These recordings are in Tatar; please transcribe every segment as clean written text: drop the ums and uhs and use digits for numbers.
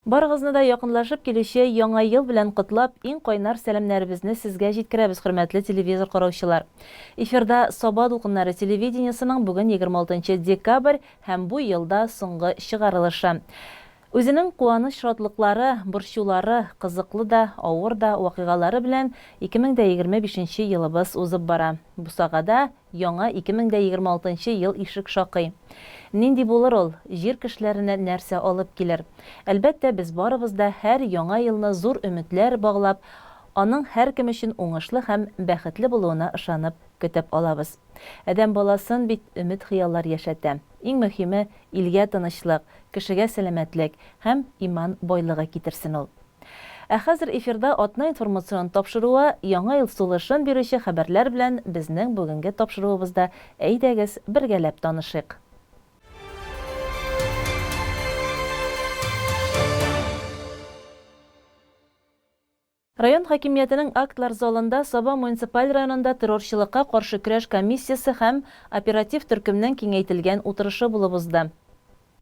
Барыгызны да якынлашып килүче яңа ел белән котлап, иң кайнар сәламнәребезне сезгә җиткерәбез, хөрмәтле телевизор караучылар. Эфирда Саба дулкыннары телевидениесының бүген 26 декабрь һәм бу елда соңгы чыгарылышы. Үзенең куаныч шатлыклары, борчулары, кызыклы да, авыр да вакыйгалары белән 2025 елыбыз узып бара. Бу сагада яңа 2026 ел ишек шакый. Нинди булыр ул? Җир кешеләренә нәрсә алып килер? Әлбәттә, без барыбыз да һәр яңа елны зур өметләр баглап, аның һәркем өчен уңышлы һәм бәхетле булуына ышанып көтеп алабыз. Адәм баласын бит өмет хыяллар яшәтә. Иң мөһиме илгә тынычлык, кешегә сәламәтлек һәм иман байлыгы китерсен ул. Ә хәзер эфирда атна информацион тапшыруы, яңа ел сулышын бирүче хәбәрләр белән безнең бүгенге тапшыруыбызда әйдәгез бергәләп танышыйк. Район хакимиятының актлар залында Саба муниципаль районында террорчылыкка каршы көрәш комиссиясы һәм оператив төркемнең киңәйтелгән утырышы булып узды.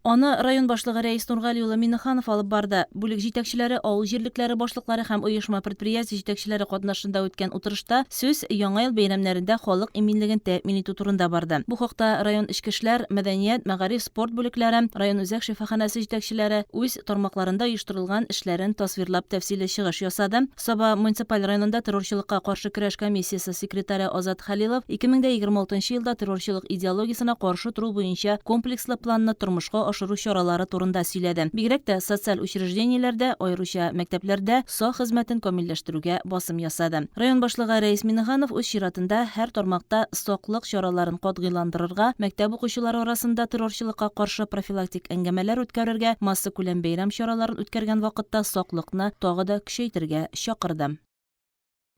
Аны район башлыгы Рәис Нургали улы Миннеханов алып барды. Бүлек җитәкчеләре, авыл җирлекләре башлыклары һәм оешма предприятие җитәкчеләре катнашында үткән утырышта сүз яңа ел бәйрәмнәрендә халык иминлеген тәэмин итү турында барды. Бу хакта район эчке эшләр, мәдәният, мәгариф, спорт бүлекләре, район үзәк шифаханәсе җитәкчеләре үз тармакларында оештырылган эшләрен тасвирлап тәфсилле чыгыш ясады. Саба муниципаль районында террорчылыкка каршы көрәш комиссиясе секретаре Азат Халилов 2026 елда террорчылык идеологиясына каршы туру буенча комплекслы планны тормышка ашыру чаралары турында сөйләде. Бигрәк тә социаль учреждениеләрдә, аеруча мәктәпләрдә сак хезмәтен камилләштерүгә басым ясады. Район башлыгы Рәис Миннеханов үз чиратында һәр тармакта саклык чараларын катгыйландырырга, мәктәп укучылары арасында террорчылыкка каршы профилактик әңгәмәләр үткәрергә, масса күләм бәйрәм чараларын үткәргән вакытта саклыкны тагы да көчәйтергә чакырды.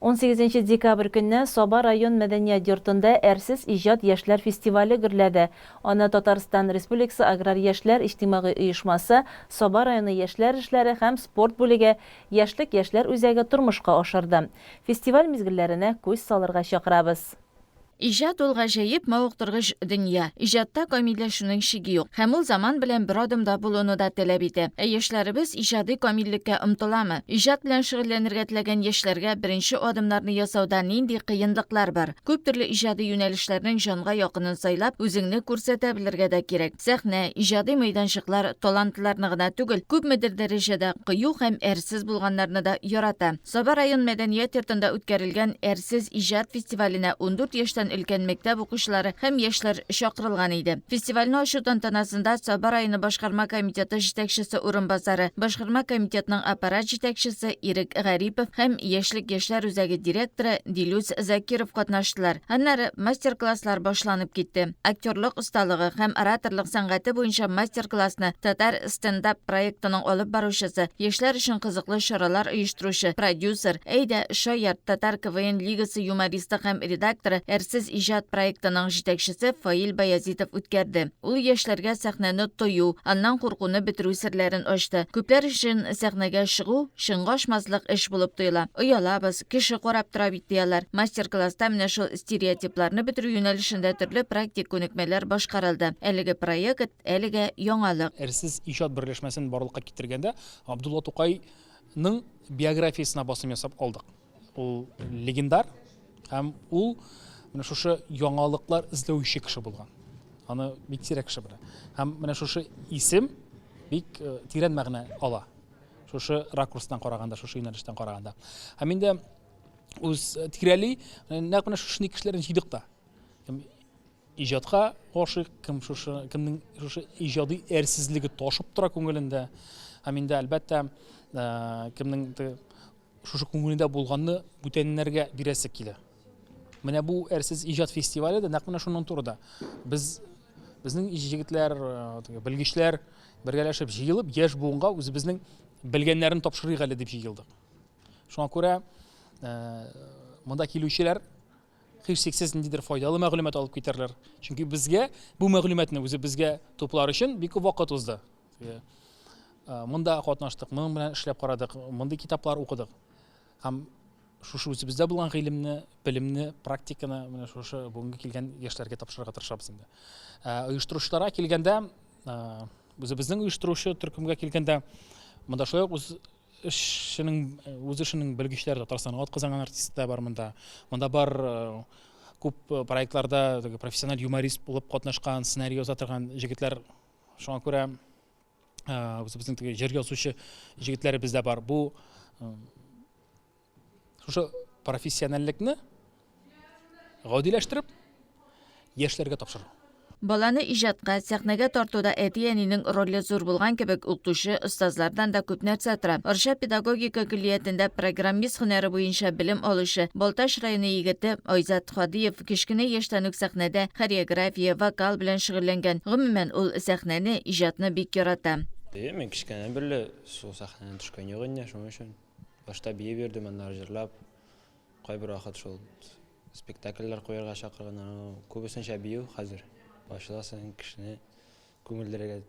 18 декабрь көнне Саба район мәдәният йортында әрсез иҗат яшьләр фестивале гөрләде. Аны Татарстан Республикасы Аграр яшьләр иҗтимагый оешмасы, Саба районы яшьләр эшләре һәм спорт бүлеге яшьлек яшьләр үзәге тормышка ашырды. Фестиваль мизгелләренә күз салырга чакырабыз. Иҗат ул гаҗәеп мавыктыргыч дөнья. Иҗатта камилләшүнең чиге юк. Һәм ул заман белән бер адымда булуны да таләп итә. Яшьләребез иҗади камиллеккә омтыламы? Иҗат белән шөгыльләнергә теләгән яшьләргә беренче адымнарны ясауда нинди кыенлыклар бар? Күп төрле иҗади юнәлешләрнең җанга якынын сайлап, үзеңне күрсәтә белергә дә кирәк. Сәхнә, иҗади мәйданчыклар талантларны гына түгел, күпмедер дәрәҗәдә кыю һәм әрсез булганнарны да ярата. Саба район мәдәният йортында үткәрелгән әрсез иҗат фестиваленә 14 яшьтән өлкән мәктәп укучылары һәм яшьләр чакырылган иде. Фестивальне ачу тантанасында Саба районы башкарма комитеты җитәкчесе урынбасары, башкарма комитетының аппарат җитәкчесе Ирек Гарипов һәм яшьлек яшьләр үзәге директоры Дилүз Закиров катнаштылар. Аннары мастер-класслар башланып китте. Актерлык осталыгы һәм ораторлык сәнгате буенча мастер-классны Татар стендап проектының алып баручысы, яшьләр өчен кызыклы чаралар оештыручы, продюсер, әйдә шаяр Татар КВН лигасы юмористы һәм редакторы әрсез иҗат проектының җитәкчесе Фаил Баязитов үткәрде. Ул яшьләргә сәхнәне тою, аннан куркуны бетерү серләрен ачты. Күпләр өчен сәхнәгә чыгу шыңга ашмаслык эш булып тоела. Оялабыз, кеше карап тора бит дияләр. Мастер-класста менә шул стереотипларны бетерү юнәлешендә төрле практик күнекмәләр башкарылды. Әлеге проект, әлеге яңалык. Әрсез иҗат берләшмәсен барлыкка китергәндә Абдулла Тукайның биографиясына басым ясап алдык. Ул легендар һәм ул менә шушы яңалыклар эзләүче кеше булган. Аны бик сирәк кеше белә. Һәм менә шушы исем бик тирән мәгънә ала. Шушы ракурстан караганда, шушы юнәлештән караганда. Һәм инде үз тирәли нәкъ менә шушы кешеләрне җыйдык та. Кем иҗатка гашыйк, кемнең шушы иҗади әрсезлеге ташып тора күңелендә. Һәм инде әлбәттә кемнең шушы күңелендә булганны бүтәннәргә бирәсе килә. Менә бу әрсез иҗат фестивале дә нәкъ менә шуның турында. Безнең җегетләр, белгечләр бергәләшеп җыелып, яшь буынга үзебезнең белгәннәрен тапшырыйк әле дип җыелдык. Шуңа күрә монда килүчеләр һичшиксез ниндидер файдалы мәгълүмат алып китәрләр. Чөнки безгә бу мәгълүматны үзебезгә туплар өчен бик вакыт узды. Монда катнаштык, моның белән эшләп карадык, мондый китаплар укыдык. Һәм шушы үзебездә булган гыйлемне, белемне, практиканы менә шушы бүгенге килгән яшьләргә тапшырырга тырышабыз инде. Оештыручыларга килгәндә, үзебезнең оештыручы төркемгә килгәндә, Монда шулай ук үз эшенең белгечләре Татарстанга аткызган артистлар бар монда. Монда бар күп проектларда профессиональ юморист булып катнашкан, сценарий яза торган җегетләр. Шуңа күрә безнең теге җыр язучы җегетләре бездә бар. Бу шушы профессиональлекне гадиләштереп яшьләргә тапшыру. Баланы иҗатка, сәхнәгә тартуда әти-әнинең роле зур булган кебек, укытучы, остазлардан да күп нәрсә тора. Орша педагогика көллиятендә программист һөнәре буенча белем алучы Балташ районы егете Айзат Хадиев кечкенә яшьтән үк сәхнәдә хореография, вокал белән шөгыльләнгән. Гомумән, ул сәхнәне, иҗатны бик ярата. Мен кечкенәдән бирле шул сәхнәдән төшкән юк инде, шуның өчен башта бия бирдем, аннары җырлап, кайбер вакыт шул спектакльләр куярга чакырганнар, күбесенчә бию хәзер. Башласың кешене күңелләргә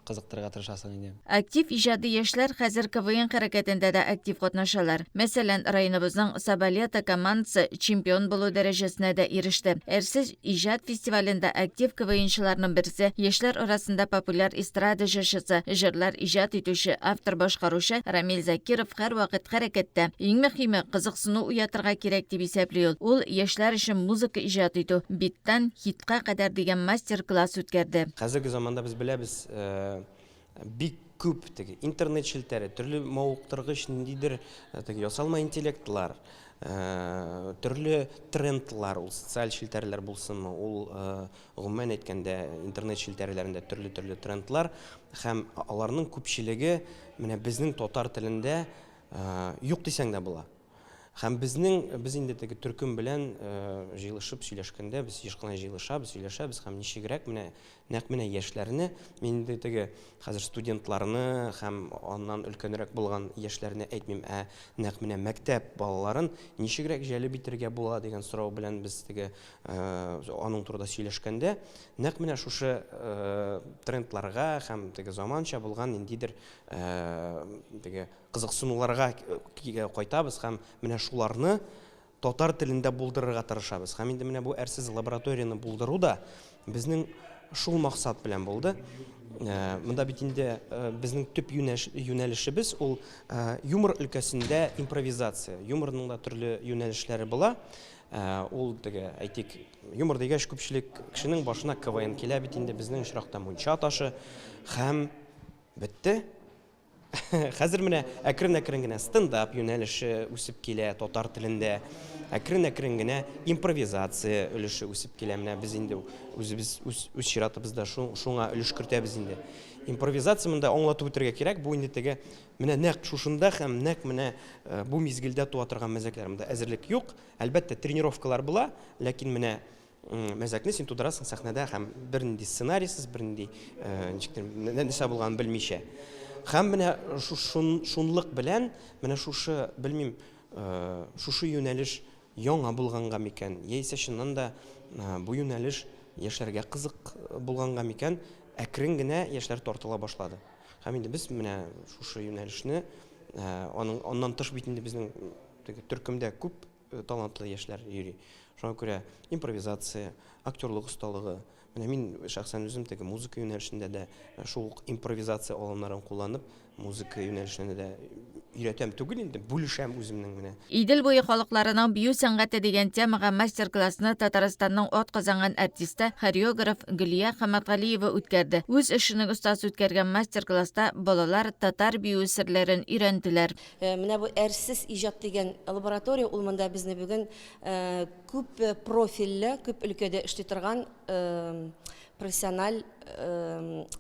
кызыктырырга тырышасың инде. Актив иҗади яшьләр хәзер КВН хәрәкәтендә дә актив катнашалар. Мәсәлән, районыбызның Сабалета командасы чемпион булу дәрәҗәсенә дә иреште. Әрсез иҗат фестивалендә актив КВНчыларның берсе, яшьләр арасында популяр эстрада җырчысы, җырлар иҗат итүче, автор башкаручы Рамил Закиров һәрвакыт хәрәкәттә. Иң мөһиме, кызыксыну уятырга кирәк дип исәпли ул. Ул яшьләр өчен музыка иҗат итү, биттан хитка кадәр дигән мастер-класс үткәрде. Хәзерге заманда без беләбез, бик күп интернет челтәре, төрле мавыктыргыч ниндидер ясалма интеллектлар, төрле трендлар, ул социаль челтәрләр булсынмы, ул гомумән әйткәндә интернет челтәрләрендә төрле трендлар һәм аларның күпчелеге менә безнең татар телендә юк дисәң дә була. Һәм без инде теге төркем белән җыелышып сөйләшкәндә, без еш кына җыелышабыз һәм ничегрәк нәкъ менә яшьләрне, мин инде теге хәзер студентларны һәм аннан өлкәнрәк булган яшьләрне әйтмим, нәкъ менә мәктәп балаларын ничегрәк җәлеп итәргә була дигән сорау белән без теге аның турында сөйләшкәндә, нәкъ менә шушы трендларга һәм теге заманча булган ниндидер теге кызыксынуларга кайтабыз һәм менә шуларны татар телендә булдырырга тырышабыз. Һәм инде менә бу әрсез лабораторияны булдыру да безнең шул максат белән булды. Монда бит инде безнең төп юнәлешебез ул юмор өлкәсендә импровизация. Юморның да төрле юнәлешләре була. Ул теге әйтик, юмор дигәч күпчелек кешенең башына КВН килә бит инде, безнең очракта мунча ташы һәм бетте. Хәзер менә әкрен-әкрен генә стендап юнәлеше үсеп килә татар телендә. Әкрен-әкрен генә импровизация өлеше үсеп килә. Менә без инде үз чиратыбызда шуңа өлеш кертәбез инде. Импровизация монда аңлатып үтәргә кирәк. Бу инде теге менә нәкъ шушында һәм нәкъ менә бу мизгелдә туа торган мәзәкләр. Монда әзерлек юк. Әлбәттә тренировкалар була, ләкин менә мәзәкне син тудырасың сәхнәдә һәм бернинди сценарийсыз, бернинди нәрсә булганын белмичә. Һәм менә шунлык белән менә шушы белмим, шушы юнәлеш яңа булганга микән, яисә чыннан да бу юнәлеш яшьләргә кызык булганга микән, әкрен генә яшьләр тартыла башлады. Һәм инде без менә шушы юнәлешне аннан тыш бит инде безнең төркемдә күп талантлы яшьләр йөри. Шуңа күрә импровизация, актерлык осталыгы. Менә мин шәхсән үзем теге музыка юнәлешендә дә шул импровизация алымнарын кулланып, музыка юнәлешендә дә өйрәтәм түгел инде, бүлешәм үземнең менә. Идел буе халыкларының бию сәнгате дигән темага мастер-классны Татарстанның атказанган артисты, хореограф Гөлия Хаматгалиева үткәрде. Үз эшенең остасы үткәргән мастер-класста балалар татар бию серләрен өйрәнделәр. Менә бу әрсез иҗат дигән лаборатория, ул монда безне бүген күп профильле, күп өлкәдә эшли торган профессиональ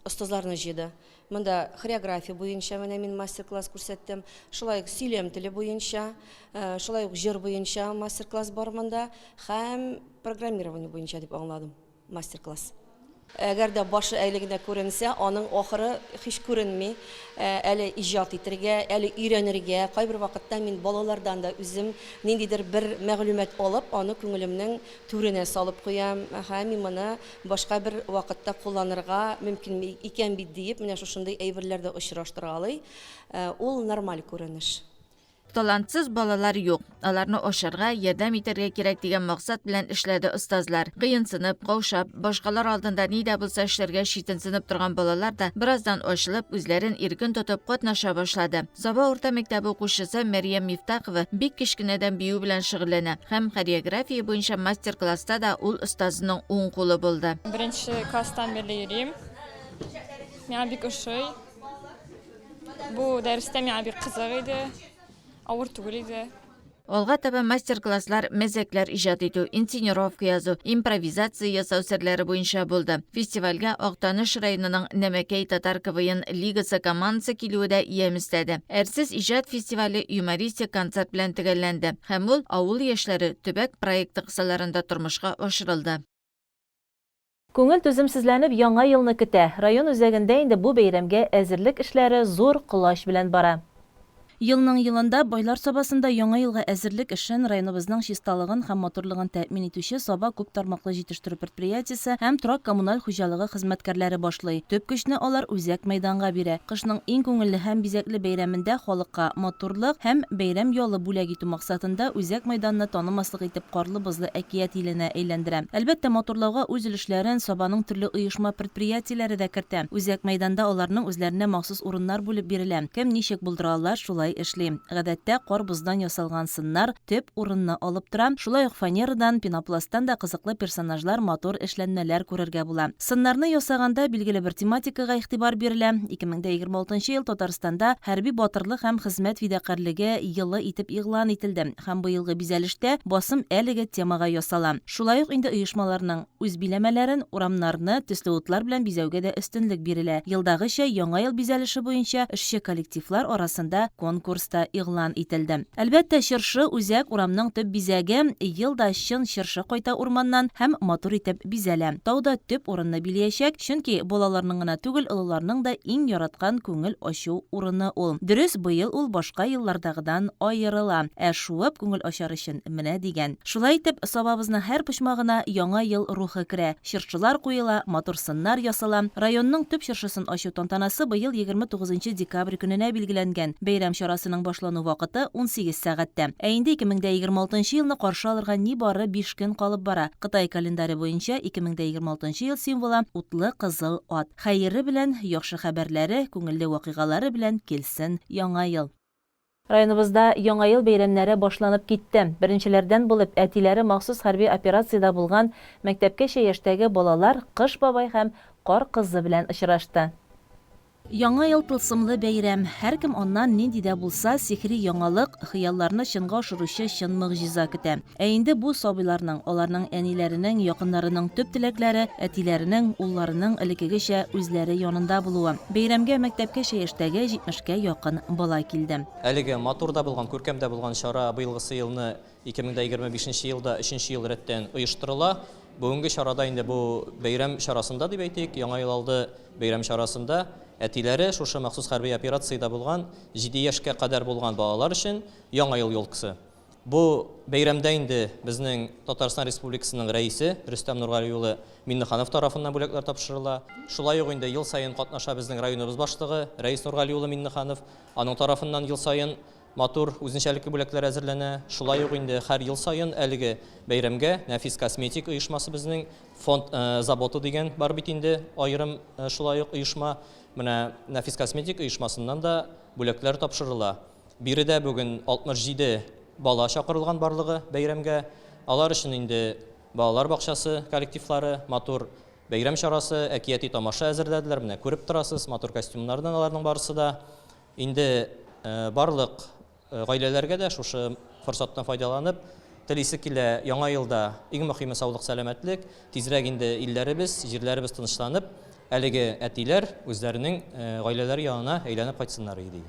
остазларны җыйды. Монда хореография буенча менә мин мастер-класс күрсәттем. Шулай ук сөйләм теле буенча, шулай ук җыр буенча мастер-класс бар монда һәм программирование буенча дип аңладым мастер-класс. Әгәр дә башы әле генә күренсә, аның ахыры һич күренми. Әле иҗат итәргә, әле өйрәнергә, кайбер вакытта мин балалардан да үзем ниндидер бер мәгълүмат алып, аны күңелемнең түренә салып куям, һәм моны башка бер вакытта кулланырга мөмкин икән бит диеп, менә шушындый әйберләрдә очраштыргалый. Ул нормаль күренеш. talantsız balalar yo'q. Ularni oshirga, yordam etarga kerak degan maqsad bilan ishladi ustozlar. Qiyinsinib, qovshab, boshqalar oldinda nida bo'lsa ishlarga shitinsinib turgan bolalar da birozdan oshilib, o'zlarini erkin tutib qatnasha boshladi. Zoba o'rta maktabi o'quvchisi Maryam Miftaqova bek kichkinadan biyu bilan shug'ullanadi. Ham xoreografiya bo'yicha master-klassda da ul ustozining o'ng qo'li bo'ldi. Birinchi klassdan beri yurayim. Menga bek o'xshay. Bu darsda menga bek qiziq edi. Avur tugul edi. Olg'a taba master-klasslar, mezaklar ijod etuv, insinurovka yozuv, improvizatsiya yasav sirlari bo'yicha bo'ldi. Festivalga Oqtanish rayonining Namakay Tatar KVN ligasi komandasi keluvida yemistadi. Ersiz ijod festivali yumoristik konsert bilan tugallandi. Ham ul avul yoshlari tubak proyekti qissalarida turmushga oshirildi. Көңел түземсезләнеп яңа елны көтә. Район үзәгендә инде бу бәйрәмгә әзерлек эшләре зур кулаш белән бара. Елның елында байлар сабасында яңа елга әзерлек эшен районыбызның чисталыгын һәм моторлыгын тәэмин итүче Саба күп тармаклы җитештерү предприятиесе һәм торак коммуналь хуҗалыгы хезмәткәрләре башлый. Төп көчне алар үзәк мәйданга бирә. Кышның иң күңелле һәм бизәкле бәйрәмендә халыкка моторлык һәм бәйрәм ялы бүләк итү максатында үзәк мәйданны танымаслык итеп карлы-бозлы әкият иленә әйләндерә. Әлбәттә, моторлауга үз өлешләрен Сабаның төрле оешма предприятиеләре дә кертә. Үзәк мәйданда аларның үзләренә махсус урыннар бүлеп бирелә. Кем ничек булдыралар, шулай эшли. Гадәттә карбыздан ясалган сыннар төп урынны алып тора. Шулай ук фанерадан, пенопласттан да кызыклы персонажлар, мотор эшләнмәләр күрергә була. Сыннарны ясаганда билгеле бер тематикага игътибар бирелә. 2026 ел Татарстанда хәрби батырлык һәм хезмәт фидакарлыгы елы итеп игълан ителде. Һәм бу елгы бизәлештә басым әлеге темага ясала. Шулай ук инде оешмаларның үз биләмәләрен, урамнарны төсле утлар белән бизәүгә дә өстенлек бирелә. Елдагыча яңа ел бизәлеше буенча эшче коллективлар арасында конкурста игълан ителде. Әлбәттә, чыршы үзәк урамның төп бизәге елда чын чыршы кайта урманнан һәм мотор итеп бизәлә. Тауда төп урынны биләячәк, чөнки балаларның гына түгел, олыларның да иң яраткан күңел ачу урыны ул. Дөрес, быел ул башка еллардагыдан аерыла. Шуып күңел ачар өчен менә дигән. Шулай итеп, Сабабызның һәр почмагына яңа ел рухы керә. Чыршылар куела, мотор сыннар ясала. Районның төп чыршысын ачу тантанасы быел 29 декабрь көненә билгеләнгән. Бәйрәм чарасының башлану вакыты 18 сәгатьтә. Инде 2026 елны каршы алырга нибары 5 көн калып бара. Кытай календаре буенча 2026 ел символы утлы кызыл ат. Хәере белән, яхшы хәбәрләре, күңелле вакыйгалары белән килсен яңа ел. Районыбызда яңа ел бәйрәмнәре башланып китте. Беренчеләрдән булып әтиләре махсус хәрби операциядә булган мәктәпкәчә яшьтәге балалар Кыш бабай һәм Кар кызы белән очрашты. Яңа ел тылсымлы бәйрәм. Һәркем аннан нинди дә булса сихри яңалык, хыялларны чынга ашыручы чын мөгъҗиза көтә. Инде бу сабыйларның, аларның әниләренең, якыннарының төп теләкләре, әтиләренең, улларының элеккегечә үзләре янында булуы. Бәйрәмгә мәктәпкәчә яшьтәге 70-кә якын бала килде. Әлеге матурда булган, күркәмдә булган чара быелгысы елны 2025 елда 3нче ел рәттән оештырыла. Бүгенге чарада инде бу бәйрәм чарасында дип әйтик, яңа ел алды бәйрәм чарасында әтиләре шушы махсус хәрби операциядә булган 7 яшькә кадәр булган балалар өчен яңа ел елкысы. Бу бәйрәмдә инде безнең Татарстан Республикасының рәисе Рөстәм Нургали улы Миннеханов тарафыннан бүләкләр тапшырыла. Шулай ук инде ел сайын катнаша безнең районыбыз башлыгы Рәис Нургали улы Миннеханов, аның тарафыннан ел сайын матур үзенчәлекле бүләкләр әзерләнә. Шулай ук инде һәр ел сайын әлеге бәйрәмгә Нәфис косметик оешмасы безнең фонд заботы дигән бар бит инде аерым шулай ук оешма. Менә Нәфис косметик оешмасыннан да бүләкләр тапшырыла. Биредә бүген 67 бала чакырылган барлыгы бәйрәмгә. Алар өчен инде балалар бакчасы коллективлары матур бәйрәм чарасы, әкияти тамаша әзерләделәр. Менә күреп торасыз, матур костюмнардан аларның барысы да. Инде барлык гаиләләргә дә шушы форсаттан файдаланып, телисе килә яңа елда иң мөһиме саулык, сәламәтлек, тизрәк инде илләребез, җирләребез тынычланып, әлеге әтиләр үзләренең гаиләләре янына әйләнеп кайтсыннар иде.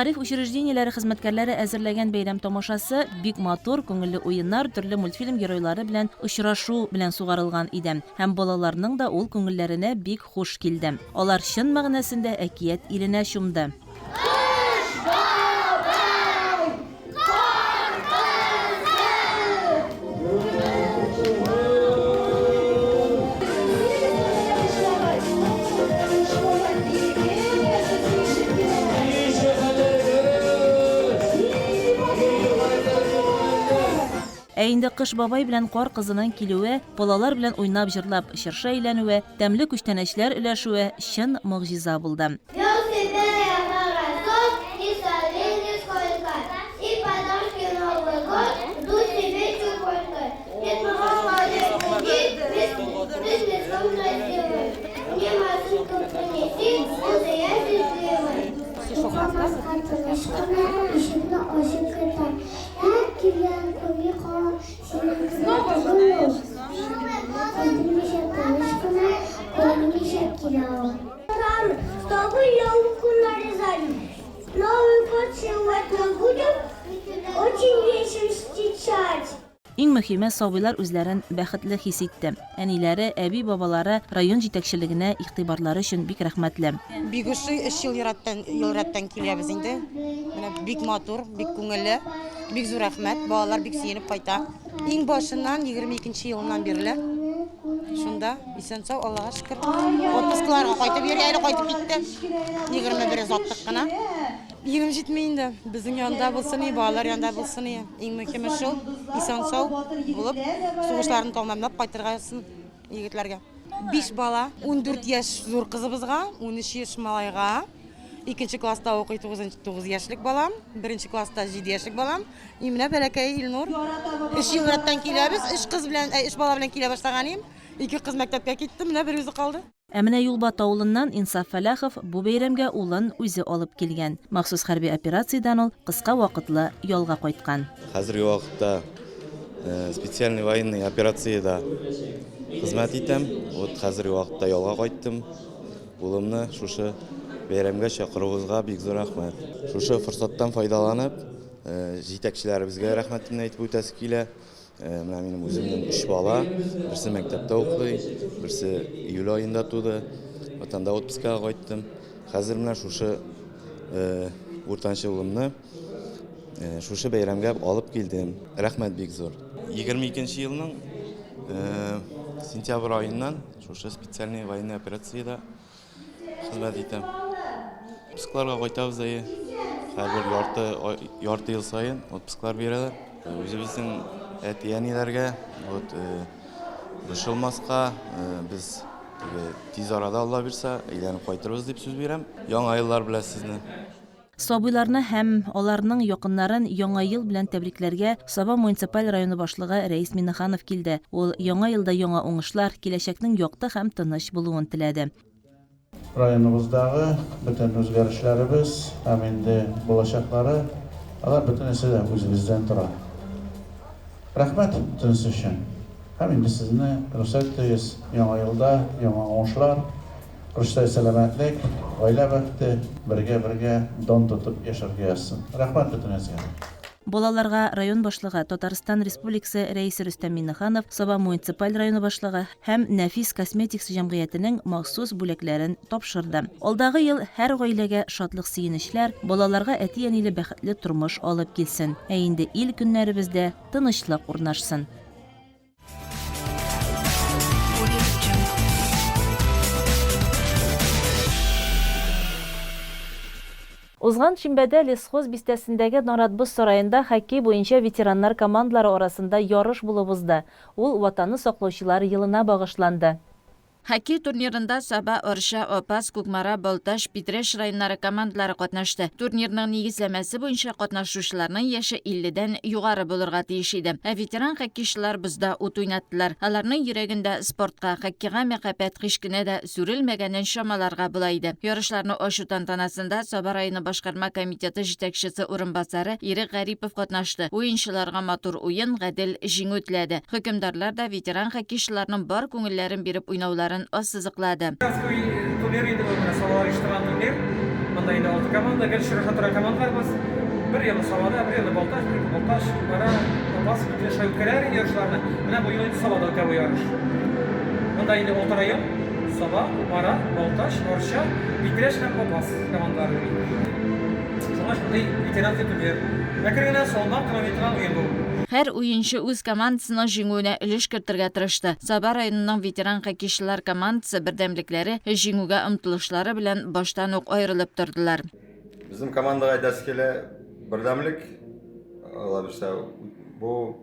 Мәгариф учреждениеләре хезмәткәрләре әзерләгән бәйрәм тамашасы бик матур, күңелле уеннар, төрле мультфильм геройлары белән очрашу белән сугарылган иде. Һәм балаларның да ул күңелләренә бик хуш килде. Алар чын мәгънәсендә әкият иленә чумды. Ә инде Кыш бабай белән Кар кызының килүе, балалар белән уйнап җырлап чыршы әйләнүе, тәмле күчтәнәчләр өләшүе чын могҗиза булды. Иң мөһиме, сабыйлар үзләрен бәхетле хис итте. Әниләре, әби-бабалары район җитәкчелегенә игътибарлары өчен бик рәхмәтле. Бик ошый 3 ел рәттән киләбез инде. Менә бик матур, бик күңелле, бик зур рәхмәт. Балалар бик сөенеп кайта. Иң башыннан 22нче елыннан бирле. Шунда исән-сау, Аллага шөкер. Отпускаларга кайтып йөри, әле кайтып китте. 21 затлык кына. 27 инде. Безнең янда булсын, балалар янда булсын. Иң мөһиме шул, исән-сау булып, сугышларын тәмамлап кайтыргасын егетләргә. 5 бала, 14 яшь зур кызыбызга, 13 яшь малайга, 2нче класста укый 9 яшьлек балам, 1нче класста 7 яшьлек балам. Менә бәләкәй Илнур. 3 ел рәттән киләбез, 3 кыз белән, 3 бала белән килә башлаганым. 2 кыз мәктәпкә китте, менә бер үзе калды. Ә менә Юлбат авылыннан Инсаф Фәләхов бу бәйрәмгә улын үзе алып килгән. Махсус хәрби операциядән ул кыска вакытлы ялга кайткан. Хәзерге вакытта специальный военный операциядә хезмәт итәм. Вот хәзерге вакытта ялга кайттым. Улымны шушы бәйрәмгә чакыруыгызга бик зур рәхмәт. Шушы форсаттан файдаланып, җитәкчеләребезгә рәхмәтемне әйтеп үтәсе килә. Менә минем үземнең 3 бала, берсе мәктәптә укый, берсе июль аенда туды. Ватанда отпускага кайттым. Хәзер менә шушы уртанчы улымны шушы бәйрәмгә алып килдем. Рәхмәт бик зур. 22нче елның сентябрь аеннан шушы специальный военный операциядә хезмәт итәм. Отпускларга кайтабыз әйе. Һәр ярты ел саен отпусклар бирәләр. Үзебезнең әти-әниләргә борчылмаска, без тиз арада Алла бирсә, әйләнеп кайтырбыз дип сүз бирәм. Яңа еллар белән сезне. Сабыйларны һәм аларның якыннарын Яңа ел белән тәбрикләргә Саба муниципаль районы башлыгы Рәис Миннеханов килде. Ул яңа елда яңа уңышлар, киләчәкнең якты һәм тыныч булуын теләде. Районыбыздагы бүтән үзгәрешләребез һәм инде булачаклары, алар бөтенесе дә үзебездән тора. Рәхмәт бүтәнсе өчен. Һәм инде сезне рөхсәт итегез, яңа елда яңа уңышлар, Кырыштай сәламәтлек, гаилә бәхете, бергә дан тотып яшәргә язсын. Рәхмәт бүтәнесегә. Балаларга район башлыгы Татарстан Республикасы Рәисе Рөстәм Миннеханов, Саба муниципаль районы башлыгы һәм Нәфис Косметикс җәмгыятенең махсус бүләкләрен тапшырды. Алдагы ел һәр гаиләгә шатлык, сөенечләр, балаларга әти-әниле бәхетле тормыш алып килсен. Ә инде ил көннәребездә тынычлык урнашсын. Узган шимбәдә Лесхоз бистәсендәге Наратбыз сараенда хоккей буенча ветераннар командалары арасында ярыш булып узды. Ул ватанны саклаучылар елына багышланды. Хоккей турнирында Саба, Орша, Опас, Кукмара, Болташ, Питреш районнары командалары катнашты. Турнирның нигезләмәсе буенча катнашучыларның яше 50дән югары булырга тиеш иде. Ветеран хоккейчылар бездә ут уйнаттылар. Аларның йөрәгендә спортка, хоккейга мәхәббәт кичкенә дә сүрелмәгәнен чамаларга була иде. Ярышларны ачу тантанасында Саба районы башкарма комитеты җитәкчесе урынбасары Ирек Гарипов катнашты. Уенчыларга матур уен, гадел җиңү теләде. Хөкемдарлар да ветеран хоккейчыларның бар күңелләрен биреп уйнауларын ассызыклады. Турнир иде бу, Салават турнир. Монда инде 6 команда, гел шыраша тора командаларыбыз. Bir yılı Sabada, bir yılı Baltaş, bir yılı Baltaş. Bana bas bütün şey ülkelerin yarışlarını. Mene bu yıl Sabada bu yarış. Monda inде Oltarayım, Saba, Mara, Baltaş, Orşa, Bitireş hem Opas komandaları. Şuna şunday ветеранский турнир. Мәкренен солмақ километрдан ойын бұл. Һәр уенчы үз командасының җиңүенә өлеш кертергә тырышты. Саба районының ветеран хоккейчылар командасы бердәмлекләре җиңүгә омтылышлары белән баштан ук аерылып тордылар. Bizim командаға дәскеле бердәмлек, bu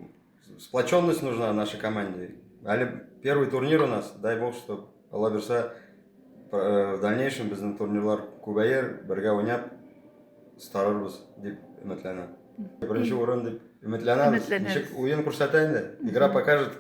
сплоченность нужна нашей команде. Әле первый турнир у нас, дай бог, что в дальнейшем безнең турнирлар күбәер, бергә уйнап старарбыз дип өметләнәм. Беренче урын дип өметләнәбез. Ничек уен күрсәтә инде. Игра покажет,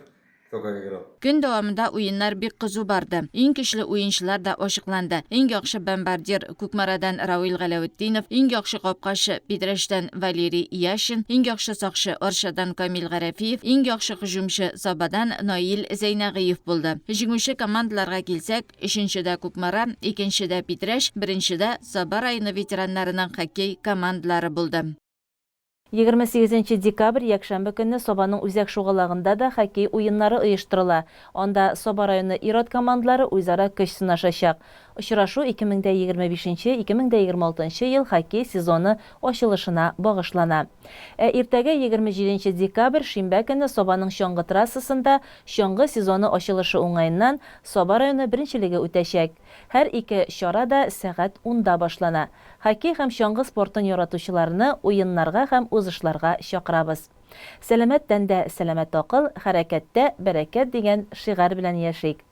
кто как играл. Көн дәвамында уеннар бик кызу барды. Иң көчле уенчылар да ачыкланды. Иң яхшы бомбардир Күкмарадан Равил Галәветдинов, иң яхшы капкачы Бидрештән Валерий Яшин, иң яхшы сакчы Оршадан Камил Гарәфиев, иң яхшы һөҗүмче Сабадан Наил Зәйнәгыев булды. Җиңүче командаларга килсәк, 3-дә Күкмара, 2-дә Бидреш, 1-дә Саба районы ветераннарының хоккей командалары булды. 28 декабрь якшәмбе көнне Собаның үзәк шугалагында да хоккей уеннары оештырыла. Анда Соба районы ир-ат командалары үзара көч сынашачак. Очрашу 2025-2026 ел хоккей сезоны ачылышына багышлана. Иртәгә 27 декабрь шимбә көнне Собаның чаңгы трассасында чаңгы сезоны ачылышы уңаеннан Соба районы беренчелеге үтәчәк. Һәр ике чара да сәгать 10-да башлана. Хоккей һәм чаңгы спортын яратучыларны уеннарга һәм узышларга чакырабыз. Сәламәт тәндә сәламәт акыл, хәрәкәттә бәрәкәт дигән шигар белән яшик.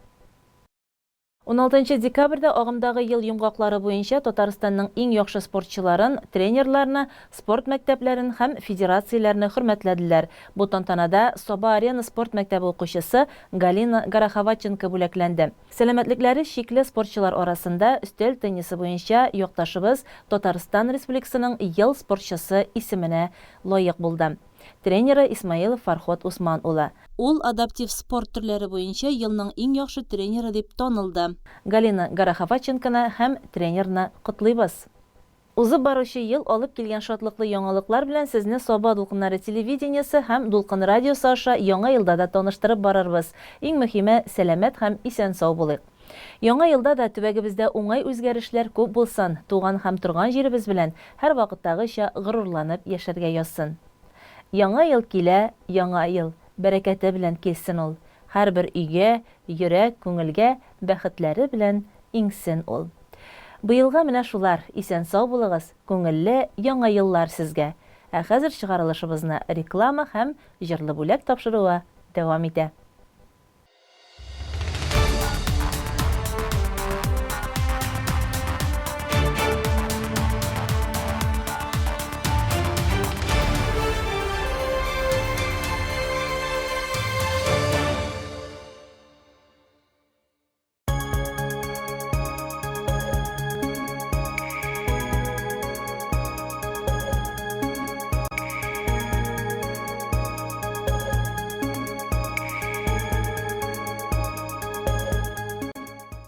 16 декабрьдә агымдагы ел йомгаклары буенча Татарстанның иң яхшы спортчыларын, тренерларны, спорт мәктәпләрен һәм федерацияләрне хөрмәтләделәр. Бу тантанада Соба Арена спорт мәктәбе укучысы Галина Гороховатченко бүләкләнде. Сәламәтлекләре шикле спортчылар арасында өстәл теннисы буенча якташыбыз Татарстан Республикасының ел спортчысы исеменә лаек булды. Тренеры Исмаилов Фархот Усман улы. Ул адаптив спорт төрләре буенча елның иң яхшы тренеры дип танылды. Галина Гороховатченконы һәм тренерны котлыйбыз. Узып баручы ел алып килгән шатлыклы яңалыклар белән сезне Соба Дулкыннары телевидениесе һәм Дулкын радиосы аша яңа елда да таныштырып барырбыз. Иң мөһиме сәламәт һәм исән сау булыйк. Яңа елда да төбәгебездә уңай үзгәрешләр күп булсын. Туган һәм торган җиребез белән һәр вакыттагыча горурланып яшәргә язсын. Яңа ел килә, яңа ел. Бәрәкәте белән килсен ул. Һәрбер өйгә, йөрәк, күңелгә бәхетләре белән иңсен ул. Быелга менә шулар. Исән сау булыгыз. Күңелле яңа еллар сезгә. Хәзер чыгарылышыбызны реклама һәм җырлы бүләк тапшыруы дәвам итә.